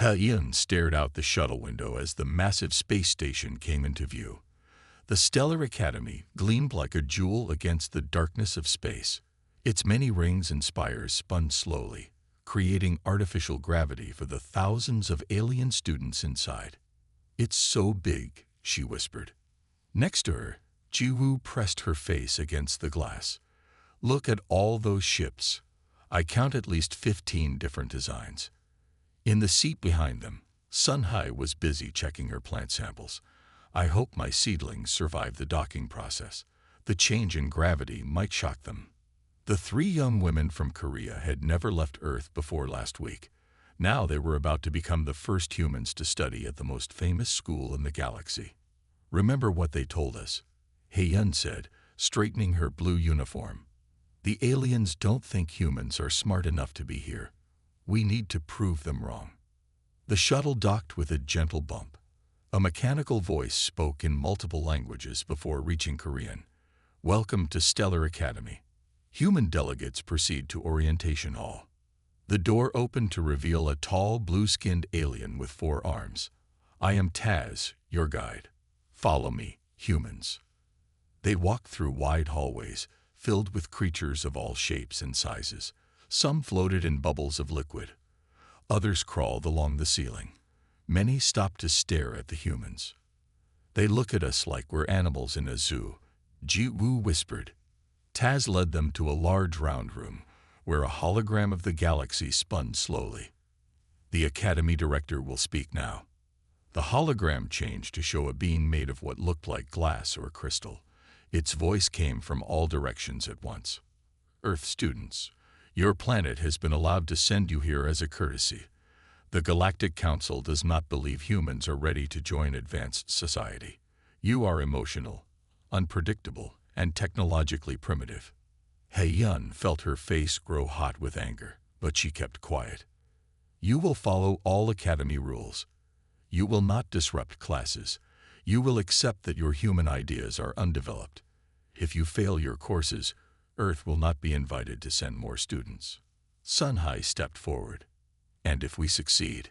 He-Yun stared out the shuttle window as the massive space station came into view. The Stellar Academy gleamed like a jewel against the darkness of space. Its many rings and spires spun slowly, creating artificial gravity for the thousands of alien students inside. "It's so big," she whispered. Next to her, Jiwoo pressed her face against the glass. "Look at all those ships. I count at least 15 different designs." In the seat behind them, Sun-Hai was busy checking her plant samples. "I hope my seedlings survive the docking process. The change in gravity might shock them." The three young women from Korea had never left Earth before last week. Now they were about to become the first humans to study at the most famous school in the galaxy. "Remember what they told us," He-Yun said, straightening her blue uniform. "The aliens don't think humans are smart enough to be here. We need to prove them wrong." The shuttle docked with a gentle bump. A mechanical voice spoke in multiple languages before reaching Korean. "Welcome to Stellar Academy. Human delegates proceed to Orientation Hall." The door opened to reveal a tall, blue-skinned alien with 4 arms. "I am Taz, your guide. Follow me, humans." They walked through wide hallways, filled with creatures of all shapes and sizes. Some floated in bubbles of liquid. Others crawled along the ceiling. Many stopped to stare at the humans. "They look at us like we're animals in a zoo," Ji-Woo whispered. Taz led them to a large round room, where a hologram of the galaxy spun slowly. "The Academy Director will speak now." The hologram changed to show a being made of what looked like glass or crystal. Its voice came from all directions at once. "Earth students, your planet has been allowed to send you here as a courtesy. The Galactic Council does not believe humans are ready to join advanced society. You are emotional, unpredictable, and technologically primitive." He-Yun felt her face grow hot with anger, but she kept quiet. "You will follow all Academy rules. You will not disrupt classes. You will accept that your human ideas are undeveloped. If you fail your courses, Earth will not be invited to send more students." Sun-Hai stepped forward. "And if we succeed?"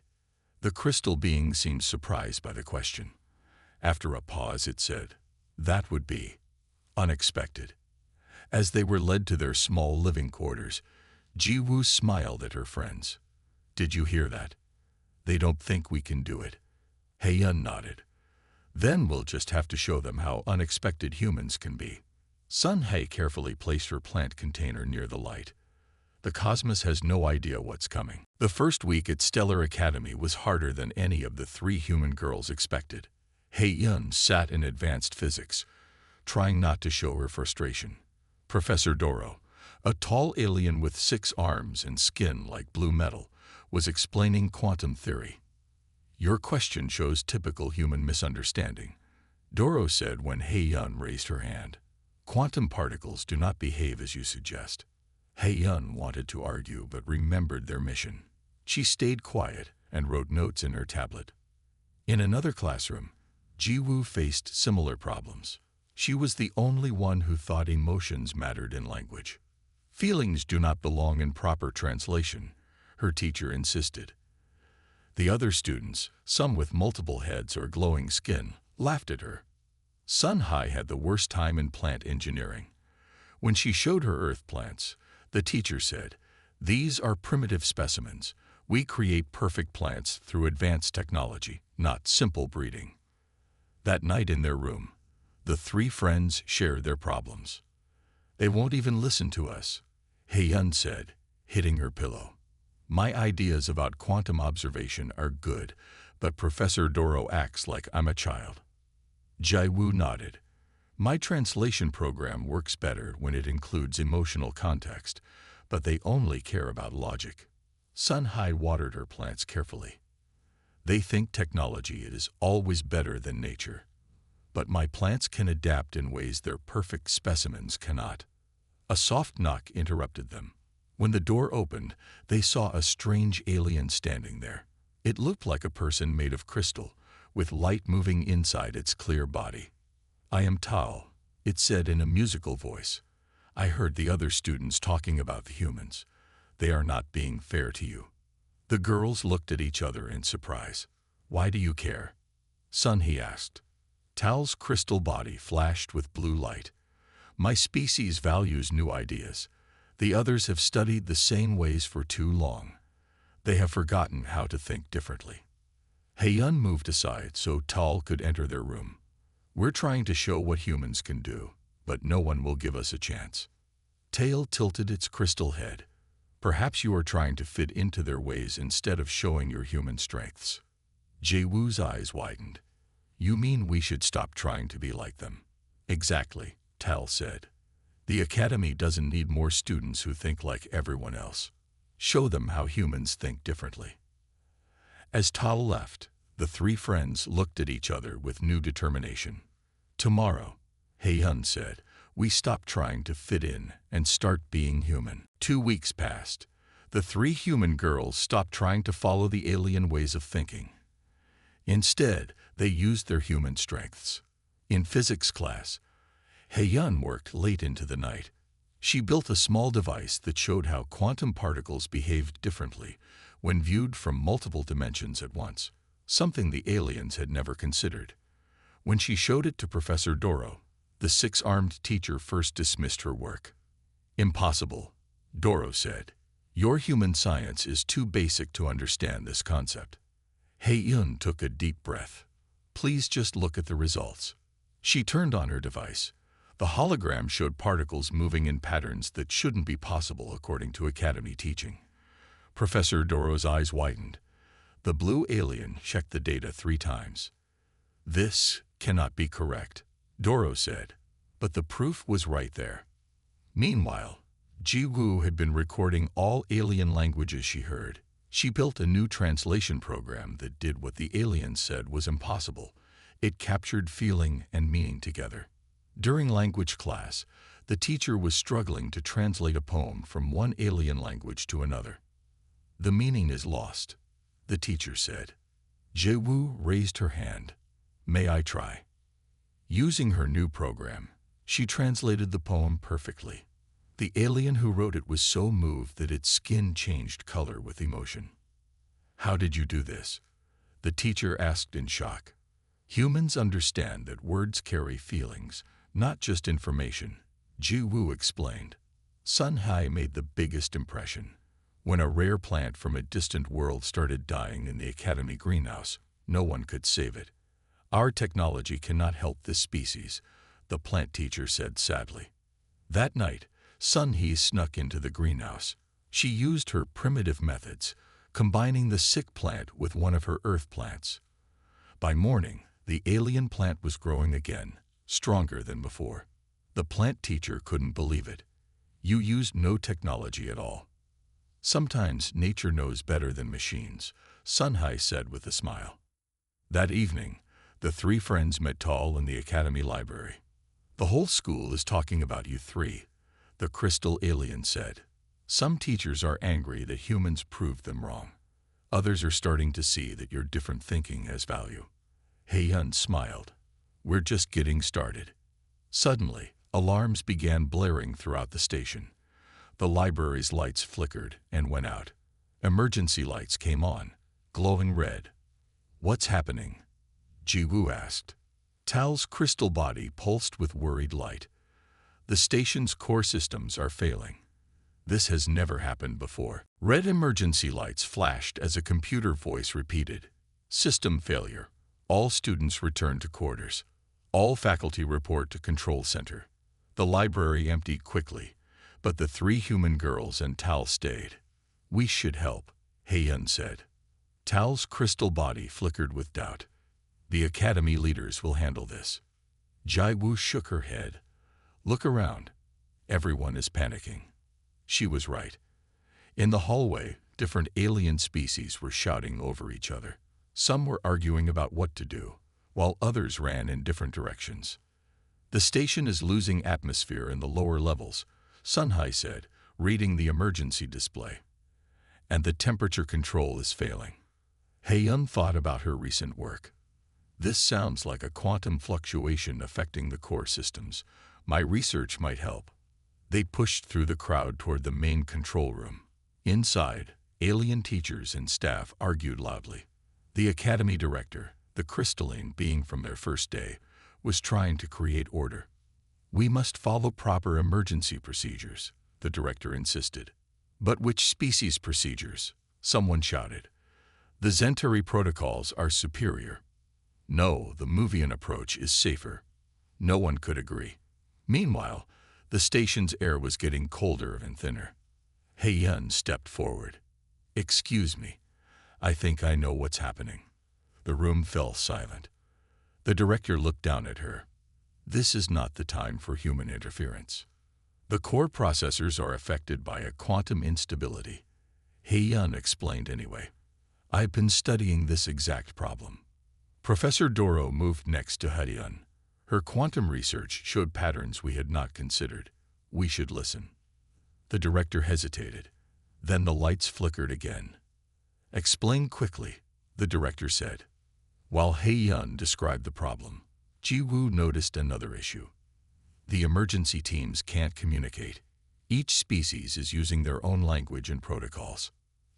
The crystal being seemed surprised by the question. After a pause it said, "That would be unexpected." As they were led to their small living quarters, Ji-Woo smiled at her friends. "Did you hear that? They don't think we can do it." He-Yun nodded. "Then we'll just have to show them how unexpected humans can be." Sun-Hai carefully placed her plant container near the light. The cosmos has no idea what's coming. The first week at Stellar Academy was harder than any of the 3 human girls expected. He-Yun sat in advanced physics, trying not to show her frustration. Professor Doro, a tall alien with 6 arms and skin like blue metal, was explaining quantum theory. "Your question shows typical human misunderstanding," Doro said when He-Yun raised her hand. "Quantum particles do not behave as you suggest." He-Yun wanted to argue but remembered their mission. She stayed quiet and wrote notes in her tablet. In another classroom, Ji-Woo faced similar problems. She was the only one who thought emotions mattered in language. "Feelings do not belong in proper translation," her teacher insisted. The other students, some with multiple heads or glowing skin, laughed at her. Sun-Hai had the worst time in plant engineering. When she showed her earth plants, the teacher said, "These are primitive specimens. We create perfect plants through advanced technology, not simple breeding." That night in their room, the 3 friends shared their problems. "They won't even listen to us," He-Yun said, hitting her pillow. "My ideas about quantum observation are good, but Professor Doro acts like I'm a child." Ji-Woo nodded. "My translation program works better when it includes emotional context, but they only care about logic." Sun-Hai watered her plants carefully. "They think technology is always better than nature. But my plants can adapt in ways their perfect specimens cannot." A soft knock interrupted them. When the door opened, they saw a strange alien standing there. It looked like a person made of crystal, with light moving inside its clear body. "I am Tao," it said in a musical voice. "I heard the other students talking about the humans. They are not being fair to you." The girls looked at each other in surprise. Why do you care? Sun, he asked. Tal's crystal body flashed with blue light. My species values new ideas. The others have studied the same ways for too long. They have forgotten how to think differently. Heiyun moved aside so Tal could enter their room. We're trying to show what humans can do, but no one will give us a chance. Tail tilted its crystal head. Perhaps you are trying to fit into their ways instead of showing your human strengths. Jaewoo's eyes widened. You mean we should stop trying to be like them? Exactly, Tal said. The academy doesn't need more students who think like everyone else. Show them how humans think differently. As Tal left, the three friends looked at each other with new determination. Tomorrow, Heiyun said, we stop trying to fit in and start being human. 2 weeks passed. The three human girls stopped trying to follow the alien ways of thinking. Instead, they used their human strengths. In physics class, Heiyun worked late into the night. She built a small device that showed how quantum particles behaved differently when viewed from multiple dimensions at once, something the aliens had never considered. When she showed it to Professor Doro, the six-armed teacher first dismissed her work. Impossible, Doro said. Your human science is too basic to understand this concept. Heiyun took a deep breath. Please just look at the results. She turned on her device. The hologram showed particles moving in patterns that shouldn't be possible according to academy teaching. Professor Doro's eyes widened. The blue alien checked the data 3 times. This cannot be correct, Doro said, but the proof was right there. Meanwhile, Jaewoo had been recording all alien languages she heard. She built a new translation program that did what the aliens said was impossible. It captured feeling and meaning together. During language class, the teacher was struggling to translate a poem from one alien language to another. The meaning is lost, the teacher said. Jaewoo raised her hand. May I try? Using her new program, she translated the poem perfectly. The alien who wrote it was so moved that its skin changed color with emotion. How did you do this? The teacher asked in shock. Humans understand that words carry feelings, not just information, Jaewoo explained. Sun Hai made the biggest impression. When a rare plant from a distant world started dying in the academy greenhouse, no one could save it. Our technology cannot help this species, the plant teacher said sadly. That night, Sun Hee snuck into the greenhouse. She used her primitive methods, combining the sick plant with one of her earth plants. By morning, the alien plant was growing again, stronger than before. The plant teacher couldn't believe it. You used no technology at all. Sometimes nature knows better than machines, Sun Hai said with a smile. That evening, the three friends met Tal in the academy library. The whole school is talking about you three, the crystal alien said. Some teachers are angry that humans proved them wrong. Others are starting to see that your different thinking has value. Heiyun smiled. We're just getting started. Suddenly, alarms began blaring throughout the station. The library's lights flickered and went out. Emergency lights came on, glowing red. What's happening? Jaewoo asked. Tal's crystal body pulsed with worried light. The station's core systems are failing. This has never happened before. Red emergency lights flashed as a computer voice repeated. System failure. All students return to quarters. All faculty report to control center. The library emptied quickly, but the three human girls and Tal stayed. We should help, Heiyun said. Tal's crystal body flickered with doubt. The academy leaders will handle this. Jaewoo shook her head. Look around. Everyone is panicking. She was right. In the hallway, different alien species were shouting over each other. Some were arguing about what to do, while others ran in different directions. The station is losing atmosphere in the lower levels, Sun Hai said, reading the emergency display. And the temperature control is failing. Heiyun thought about her recent work. This sounds like a quantum fluctuation affecting the core systems. My research might help. They pushed through the crowd toward the main control room. Inside, Alien teachers and staff argued loudly. The academy director, the crystalline being from their first day, was trying to create order. "We must follow proper emergency procedures," the director insisted. "But which species procedures?" someone shouted. "The Zentari protocols are superior." "No, the Movian approach is safer." No one could agree. Meanwhile, the station's air was getting colder and thinner. Hei-yun stepped forward. "Excuse me. I think I know what's happening." The room fell silent. The director looked down at her. "This is not the time for human interference. The core processors are affected by a quantum instability." Hei-yun explained anyway. "I've been studying this exact problem." Professor Doro moved next to Hei-yun. Her quantum research showed patterns we had not considered. "We should listen." The director hesitated. Then the lights flickered again. "Explain quickly," the director said. While Hei-yun described the problem, Ji-woo noticed another issue. The emergency teams can't communicate. Each species is using their own language and protocols.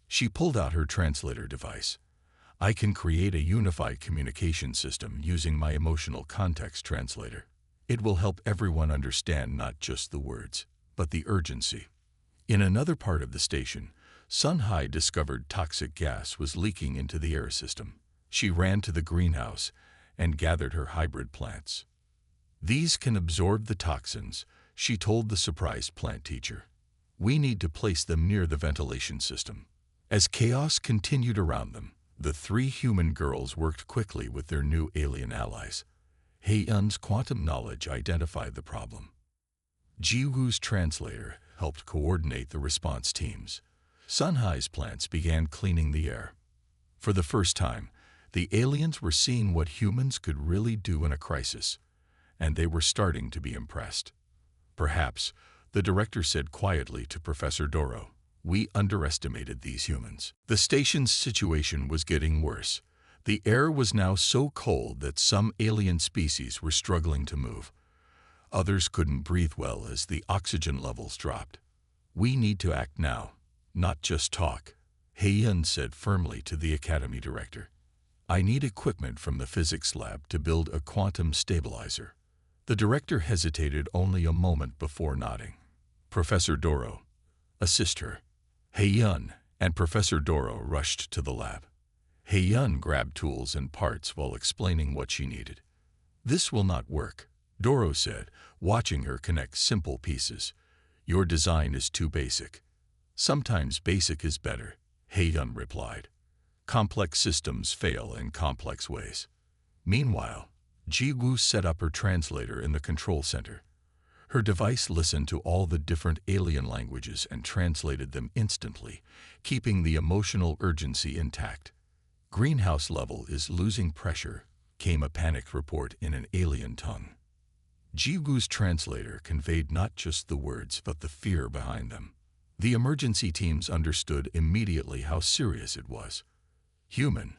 She pulled out her translator device. "I can create a unified communication system using my emotional context translator. It will help everyone understand not just the words, but the urgency." In another part of the station, Sun-hai discovered toxic gas was leaking into the air system. She ran to the greenhouse and gathered her hybrid plants. "These can absorb the toxins," she told the surprised plant teacher. "We need to place them near the ventilation system." As chaos continued around them, the three human girls worked quickly with their new alien allies. Hei-yun's quantum knowledge identified the problem. Ji-woo's translator helped coordinate the response teams. Sun-hai's plants began cleaning the air. For the first time, the aliens were seeing what humans could really do in a crisis, and they were starting to be impressed. "Perhaps," the director said quietly to Professor Doro, "we underestimated these humans." The station's situation was getting worse. The air was now so cold that some alien species were struggling to move. Others couldn't breathe well as the oxygen levels dropped. "We need to act now, not just talk," Hei-yun said firmly to the academy director. "I need equipment from the physics lab to build a quantum stabilizer." The director hesitated only a moment before nodding. "Professor Doro, assist her." Hei-yun and Professor Doro rushed to the lab. Hei-yun grabbed tools and parts while explaining what she needed. "This will not work," Doro said, watching her connect simple pieces. "Your design is too basic." "Sometimes basic is better," Hei-yun replied. "Complex systems fail in complex ways." Meanwhile, Ji-woo set up her translator in the control center. Her device listened to all the different alien languages and translated them instantly, keeping the emotional urgency intact. "Greenhouse level is losing pressure," came a panicked report in an alien tongue. Ji-woo's translator conveyed not just the words but the fear behind them. The emergency teams understood immediately how serious it was. "Human,"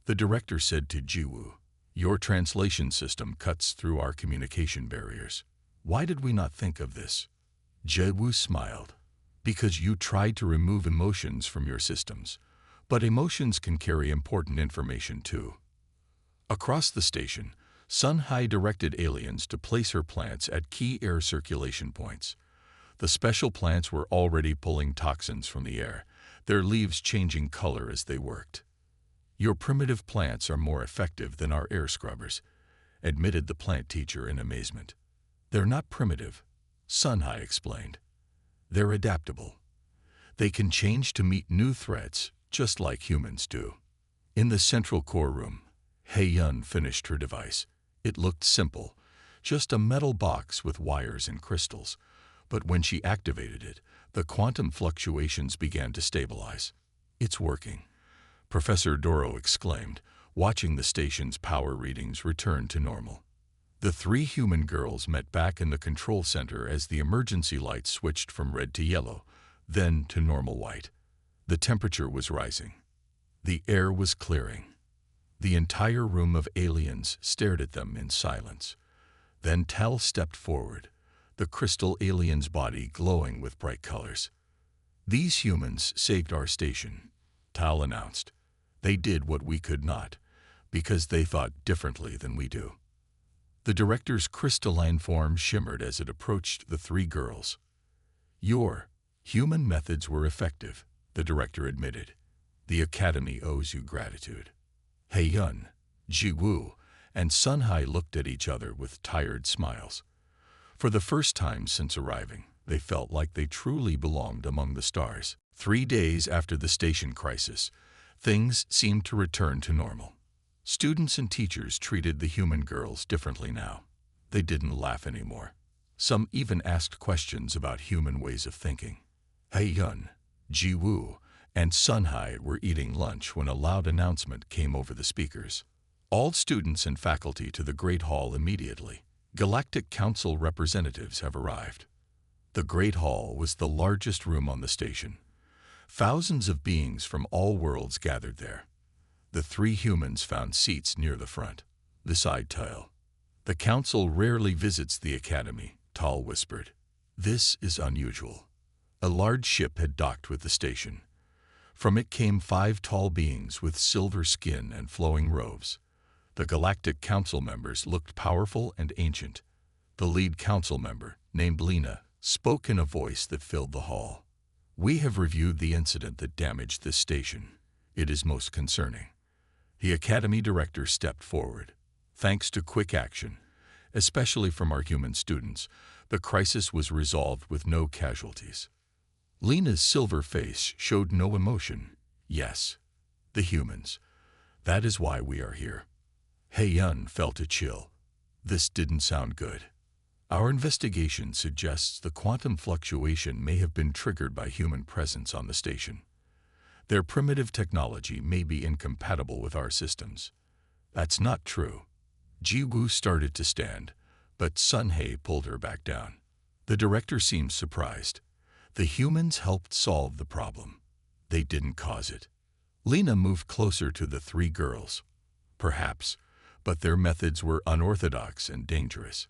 the director said to Ji-woo, "your translation system cuts through our communication barriers. Why did we not think of this?" Ji-woo smiled. "Because you tried to remove emotions from your systems. But emotions can carry important information too." Across the station, Sun-hai directed aliens to place her plants at key air circulation points. The special plants were already pulling toxins from the air, their leaves changing color as they worked. "Your primitive plants are more effective than our air scrubbers," admitted the plant teacher in amazement. "They're not primitive," Sun-hai explained. "They're adaptable. They can change to meet new threats, just like humans do." In the central core room, Hei-yun finished her device. It looked simple, just a metal box with wires and crystals. But when she activated it, the quantum fluctuations began to stabilize. "It's working," Professor Doro exclaimed, watching the station's power readings return to normal. The three human girls met back in the control center as the emergency lights switched from red to yellow, then to normal white. The temperature was rising. The air was clearing. The entire room of aliens stared at them in silence. Then Tel stepped forward, the crystal alien's body glowing with bright colors. "These humans saved our station," Tal announced. "They did what we could not, because they thought differently than we do." The director's crystalline form shimmered as it approached the three girls. "Your human methods were effective," the director admitted. "The Academy owes you gratitude." Hei-yun, Ji-woo, and Sun-hai looked at each other with tired smiles. For the first time since arriving, they felt like they truly belonged among the stars. 3 days after the station crisis, things seemed to return to normal. Students and teachers treated the human girls differently now. They didn't laugh anymore. Some even asked questions about human ways of thinking. Hei-yun, Ji-woo, and Sun-hai were eating lunch when a loud announcement came over the speakers. "All students and faculty to the Great Hall immediately. Galactic Council representatives have arrived." The Great Hall was the largest room on the station. Thousands of beings from all worlds gathered there. The three humans found seats near the front. Beside Tal. "The Council rarely visits the Academy," Tal whispered. "This is unusual." A large ship had docked with the station. From it came 5 tall beings with silver skin and flowing robes. The Galactic Council members looked powerful and ancient. The lead council member, named Lena, spoke in a voice that filled the hall. "We have reviewed the incident that damaged this station. It is most concerning." The Academy director stepped forward. "Thanks to quick action, especially from our human students, the crisis was resolved with no casualties." Lena's silver face showed no emotion. "Yes, the humans. That is why we are here." Hei-yun felt a chill. This didn't sound good. "Our investigation suggests the quantum fluctuation may have been triggered by human presence on the station. Their primitive technology may be incompatible with our systems." "That's not true." Ji-woo started to stand, but Sun-hai pulled her back down. The director seemed surprised. "The humans helped solve the problem. They didn't cause it." Lena moved closer to the three girls. "Perhaps, but their methods were unorthodox and dangerous.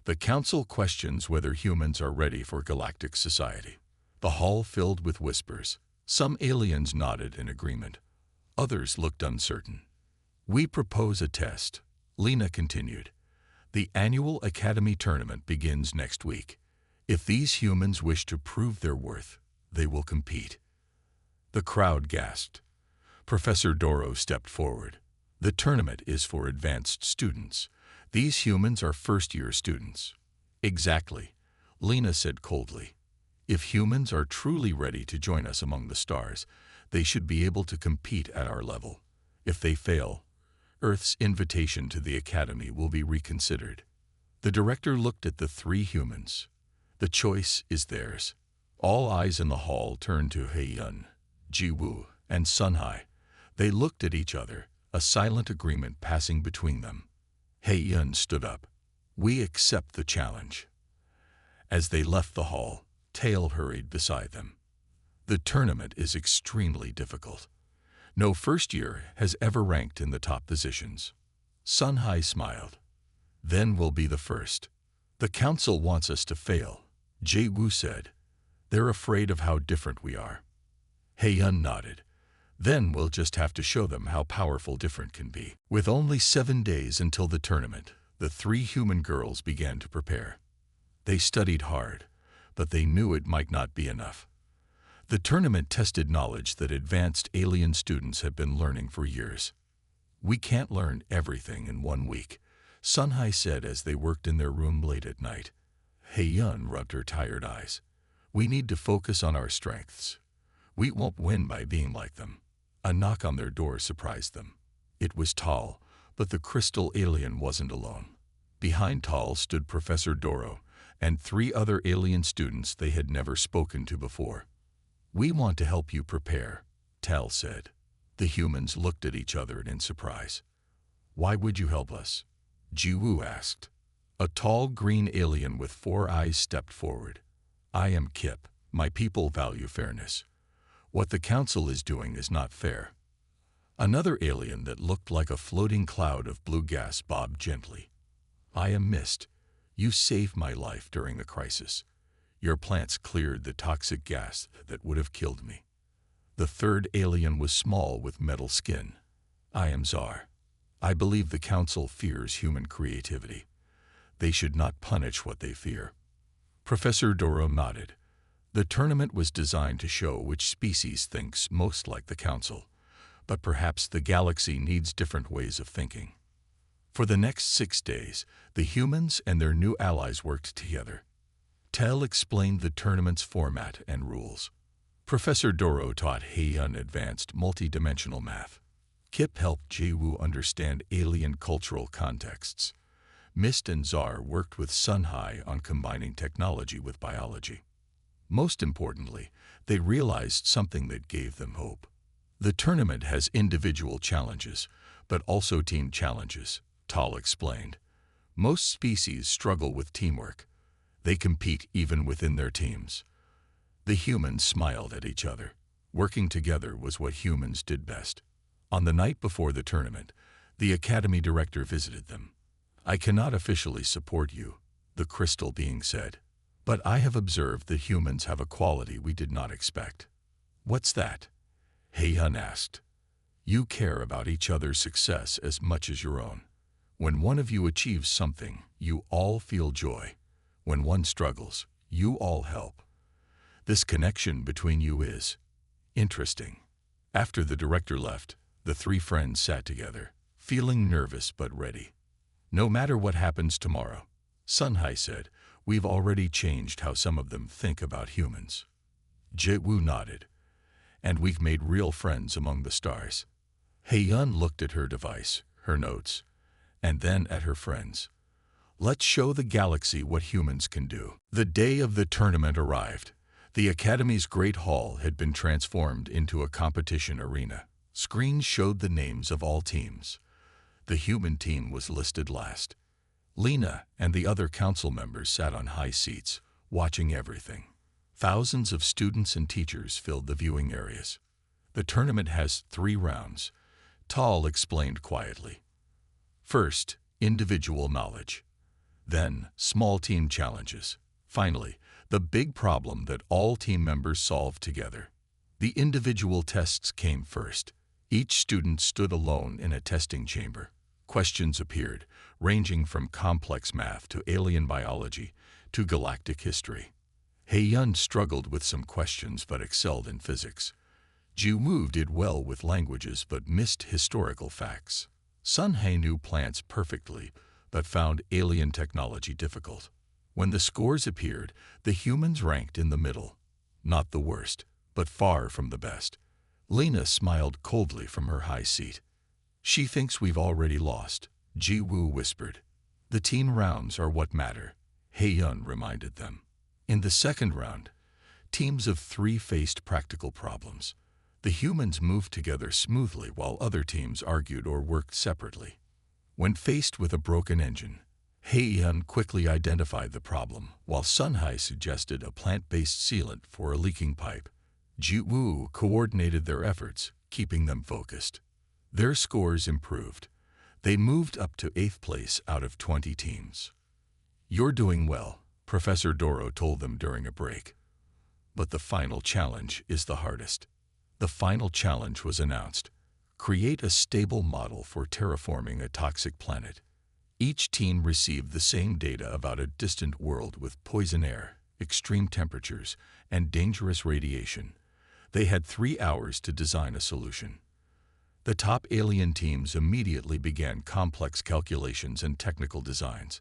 The Council questions whether humans are ready for galactic society." The hall filled with whispers. Some aliens nodded in agreement. Others looked uncertain. "We propose a test," Lena continued. "The annual Academy tournament begins next week. If these humans wish to prove their worth, they will compete." The crowd gasped. Professor Doro stepped forward. "The tournament is for advanced students. These humans are first-year students." "Exactly," Lena said coldly. "If humans are truly ready to join us among the stars, they should be able to compete at our level. If they fail, Earth's invitation to the Academy will be reconsidered." The director looked at the three humans. "The choice is theirs." All eyes in the hall turned to Hei-yun, Ji-woo, and Sun-hai. They looked at each other, a silent agreement passing between them. Hei-yun stood up. "We accept the challenge." As they left the hall, Tal hurried beside them. "The tournament is extremely difficult. No first year has ever ranked in the top positions." Sun-hai smiled. "Then we'll be the first." "The Council wants us to fail," Ji-woo said. "They're afraid of how different we are." Hei-yun nodded. "Then we'll just have to show them how powerful different can be." With only 7 days until the tournament, the three human girls began to prepare. They studied hard, but they knew it might not be enough. The tournament tested knowledge that advanced alien students had been learning for years. "We can't learn everything in 1 week," Sun-hai said as they worked in their room late at night. Hei-yun rubbed her tired eyes. "We need to focus on our strengths. We won't win by being like them." A knock on their door surprised them. It was Tal, but the crystal alien wasn't alone. Behind Tal stood Professor Doro and 3 other alien students they had never spoken to before. "We want to help you prepare," Tal said. The humans looked at each other in surprise. "Why would you help us?" Ji-woo asked. A tall green alien with 4 eyes stepped forward. "I am Kip. My people value fairness. What the Council is doing is not fair." Another alien that looked like a floating cloud of blue gas bobbed gently. "I am Mist. You saved my life during the crisis. Your plants cleared the toxic gas that would have killed me. The third alien was small with metal skin. I am Czar. I believe the Council fears human creativity. They should not punish what they fear. Professor Doro nodded. The tournament was designed to show which species thinks most like the Council, but perhaps the galaxy needs different ways of thinking. For the next 6 days, the humans and their new allies worked together. Tell explained the tournament's format and rules. Professor Doro taught Heiyun advanced multidimensional math. Kip helped Jiwoo understand alien cultural contexts. Mist and Czar worked with Sunhai on combining technology with biology. Most importantly, they realized something that gave them hope. The tournament has individual challenges, but also team challenges, Tal explained. Most species struggle with teamwork. They compete even within their teams. The humans smiled at each other. Working together was what humans did best. On the night before the tournament, the academy director visited them. I cannot officially support you, the crystal being said, but I have observed that humans have a quality we did not expect. What's that? Heiyun asked. You care about each other's success as much as your own. When one of you achieves something, you all feel joy. When one struggles, you all help. This connection between you is interesting. After the director left, the 3 friends sat together, feeling nervous but ready. No matter what happens tomorrow, Sunhai said, we've already changed how some of them think about humans. Jiwoo nodded. And we've made real friends among the stars. Heiyun looked at her device, her notes, and then at her friends. Let's show the galaxy what humans can do. The day of the tournament arrived. The Academy's Great Hall had been transformed into a competition arena. Screens showed the names of all teams. The human team was listed last. Lena and the other council members sat on high seats, watching everything. Thousands of students and teachers filled the viewing areas. The tournament has 3 rounds, Tal explained quietly. First, individual knowledge. Then, small team challenges. Finally, the big problem that all team members solved together. The individual tests came first. Each student stood alone in a testing chamber. Questions appeared, ranging from complex math to alien biology to galactic history. Heiyun struggled with some questions but excelled in physics. Jiwoo did well with languages but missed historical facts. Sunhai knew plants perfectly but found alien technology difficult. When the scores appeared, the humans ranked in the middle. Not the worst, but far from the best. Lena smiled coldly from her high seat. She thinks we've already lost, Jiwoo whispered. The team rounds are what matter, Heiyun reminded them. In the second round, teams of 3 faced practical problems. The humans moved together smoothly while other teams argued or worked separately. When faced with a broken engine, Heiyun quickly identified the problem, while Sunhai suggested a plant-based sealant for a leaking pipe. Jiwoo coordinated their efforts, keeping them focused. Their scores improved. They moved up to 8th place out of 20 teams. You're doing well, Professor Doro told them during a break. But the final challenge is the hardest. The final challenge was announced. Create a stable model for terraforming a toxic planet. Each team received the same data about a distant world with poison air, extreme temperatures, and dangerous radiation. They had 3 hours to design a solution. The top alien teams immediately began complex calculations and technical designs.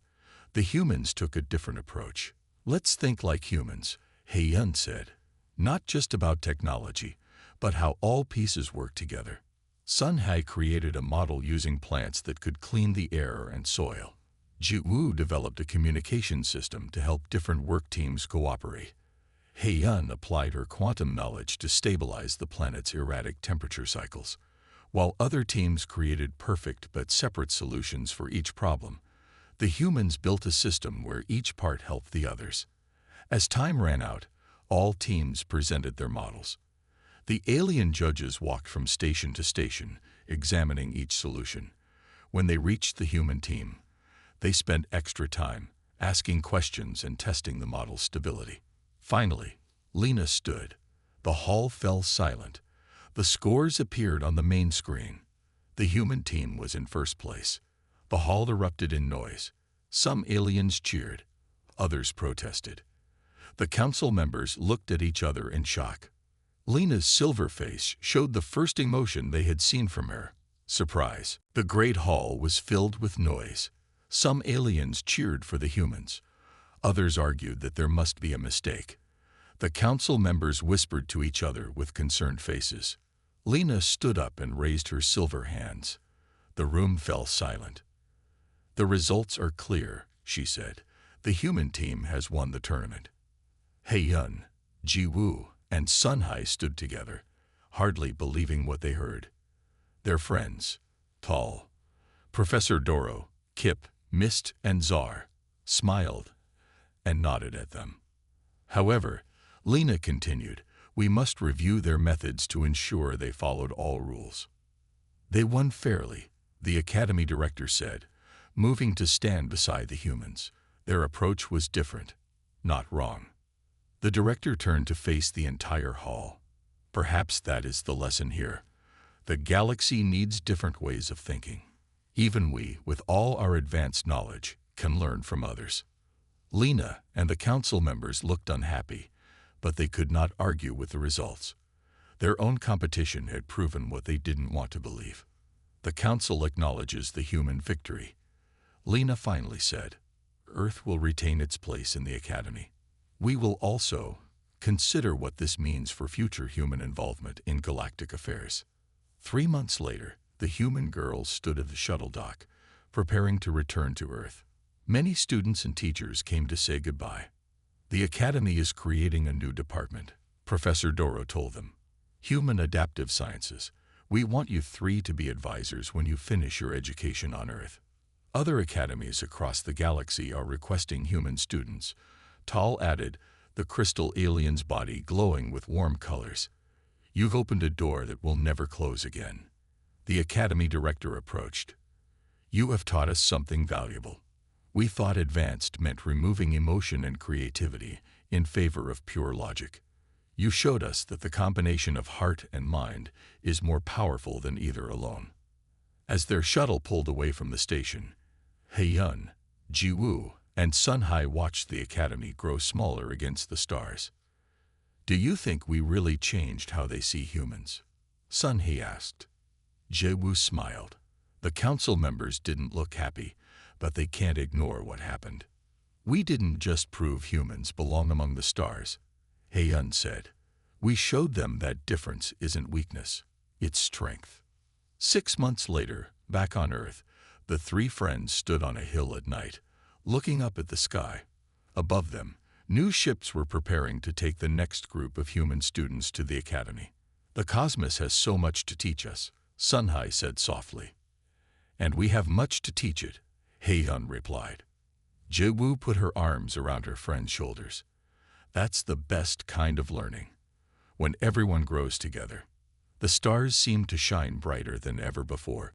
The humans took a different approach. Let's think like humans, Heiyun said. Not just about technology, but how all pieces work together. Sunhai created a model using plants that could clean the air and soil. Jiwoo developed a communication system to help different work teams cooperate. Heiyun applied her quantum knowledge to stabilize the planet's erratic temperature cycles, while other teams created perfect but separate solutions for each problem. The humans built a system where each part helped the others. As time ran out, all teams presented their models. The alien judges walked from station to station, examining each solution. When they reached the human team, they spent extra time asking questions and testing the model's stability. Finally, Lena stood. The hall fell silent. The scores appeared on the main screen. The human team was in first place. The hall erupted in noise. Some aliens cheered. Others protested. The council members looked at each other in shock. Lena's silver face showed the first emotion they had seen from her: surprise. The great hall was filled with noise. Some aliens cheered for the humans. Others argued that there must be a mistake. The council members whispered to each other with concerned faces. Lena stood up and raised her silver hands. The room fell silent. "The results are clear," she said. "The human team has won the tournament." Hei-yun, Ji-woo, and Sun-hai stood together, hardly believing what they heard. Their friends, Tal, Professor Doro, Kip, Mist, and Czar, smiled and nodded at them. However, Lena continued, "We must review their methods to ensure they followed all rules." "They won fairly," the academy director said, moving to stand beside the humans. "Their approach was different, not wrong." The director turned to face the entire hall. "Perhaps that is the lesson here. The galaxy needs different ways of thinking. Even we, with all our advanced knowledge, can learn from others." Lena and the council members looked unhappy, but they could not argue with the results. Their own competition had proven what they didn't want to believe. "The council acknowledges the human victory," Lena finally said. "Earth will retain its place in the academy. We will also consider what this means for future human involvement in galactic affairs." 3 months later, the human girls stood at the shuttle dock, preparing to return to Earth. Many students and teachers came to say goodbye. "The academy is creating a new department," Professor Doro told them. "Human Adaptive Sciences. We want you 3 to be advisors when you finish your education on Earth." Other academies across the galaxy are requesting human students. Tal added, the crystal alien's body glowing with warm colors. "You've opened a door that will never close again." The academy director approached. "You have taught us something valuable. We thought advanced meant removing emotion and creativity in favor of pure logic. You showed us that the combination of heart and mind is more powerful than either alone." As their shuttle pulled away from the station, Hei-yun, Ji-woo, and Sun-hai watched the academy grow smaller against the stars. "Do you think we really changed how they see humans?" Sun-hai asked. Ji-woo smiled. The council members didn't look happy, but they can't ignore what happened. "We didn't just prove humans belong among the stars," Hei-yun said. "We showed them that difference isn't weakness, it's strength." 6 months later, back on Earth, the 3 friends stood on a hill at night, looking up at the sky. Above them, new ships were preparing to take the next group of human students to the academy. "The cosmos has so much to teach us," Sun-hai said softly. "And we have much to teach it," Hei-yun replied. Ji-woo put her arms around her friend's shoulders. "That's the best kind of learning, when everyone grows together." The stars seemed to shine brighter than ever before.